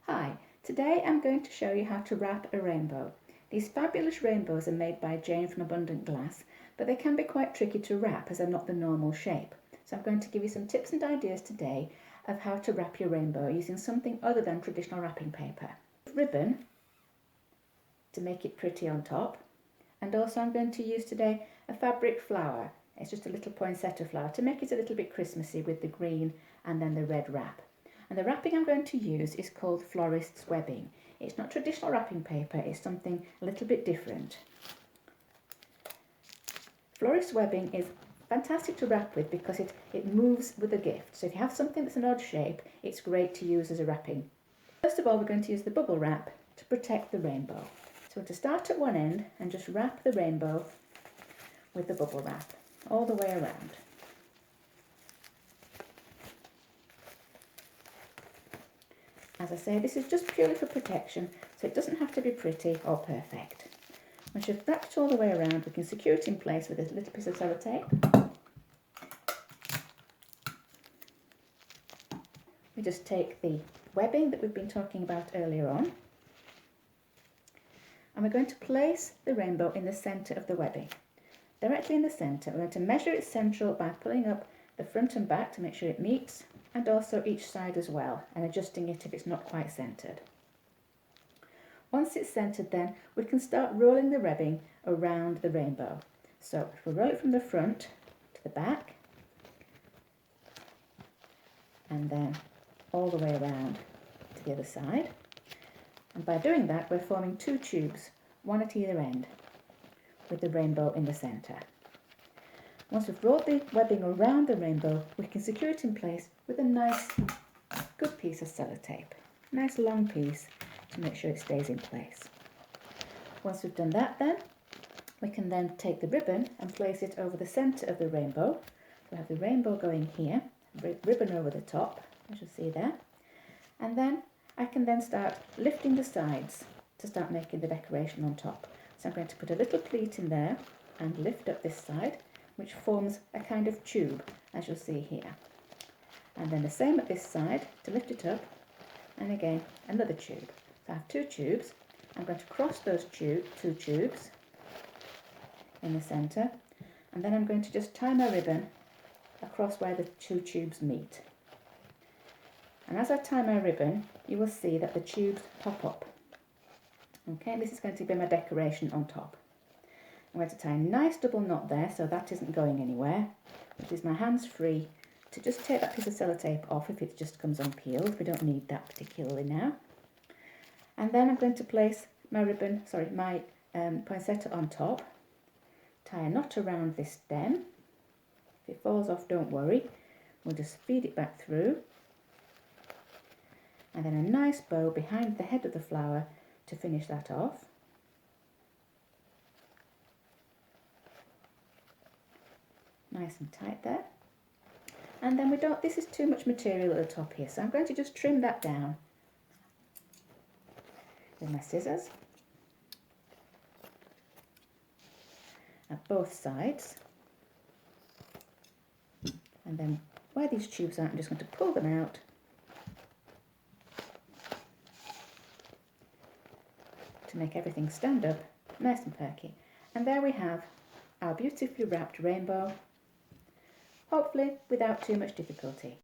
Hi, today I'm going to show you how to wrap a rainbow. These fabulous rainbows are made by Jane from Abundant Glass, but they can be quite tricky to wrap as they're not the normal shape. So I'm going to give you some tips and ideas today of how to wrap your rainbow using something other than traditional wrapping paper. Ribbon to make it pretty on top, and also I'm going to use today a fabric flower. It's just a little poinsettia flower to make it a little bit Christmassy with the green and then the red wrap. And the wrapping I'm going to use is called Florist's Webbing. It's not traditional wrapping paper, it's something a little bit different. Florist's Webbing is fantastic to wrap with because it moves with a gift. So if you have something that's an odd shape, it's great to use as a wrapping. First of all, we're going to use the bubble wrap to protect the rainbow. So to start at one end and just wrap the rainbow with the bubble wrap all the way around. As I say, this is just purely for protection, so it doesn't have to be pretty or perfect. Once you've wrapped it all the way around, we can secure it in place with a little piece of sellotape. We just take the webbing that we've been talking about earlier on, and we're going to place the rainbow in the centre of the webbing. Directly in the centre, we're going to measure its central by pulling up the front and back to make sure it meets, and also each side as well, and adjusting it if it's not quite centred. Once it's centred, then we can start rolling the webbing around the rainbow. So if we roll it from the front to the back, and then all the way around to the other side. And by doing that, we're forming two tubes, one at either end, with the rainbow in the centre. Once we've rolled the webbing around the rainbow, we can secure it in place with a nice, good piece of sellotape. Nice long piece to make sure it stays in place. Once we've done that, then we can then take the ribbon and place it over the centre of the rainbow. So we have the rainbow going here, ribbon over the top, as you'll see there. And then I can then start lifting the sides to start making the decoration on top. So I'm going to put a little pleat in there and lift up this side, which forms a kind of tube, as you'll see here. And then the same at this side to lift it up, and again another tube. So I have two tubes. I'm going to cross those two tubes in the centre, and then I'm going to just tie my ribbon across where the two tubes meet. And as I tie my ribbon, you will see that the tubes pop up. Okay, this is going to be my decoration on top. I'm going to tie a nice double knot there so that isn't going anywhere. It is my hands free to just take that piece of sellotape off if it just comes unpeeled. We don't need that particularly now. And then I'm going to place my poinsettia on top. Tie a knot around this stem. If it falls off, don't worry. We'll just feed it back through. And then a nice bow behind the head of the flower to finish that off. Nice and tight there. And then this is too much material at the top here, so I'm going to just trim that down with my scissors at both sides. And then where these tubes are, I'm just going to pull them out to make everything stand up nice and perky. And there we have our beautifully wrapped rainbow, hopefully without too much difficulty.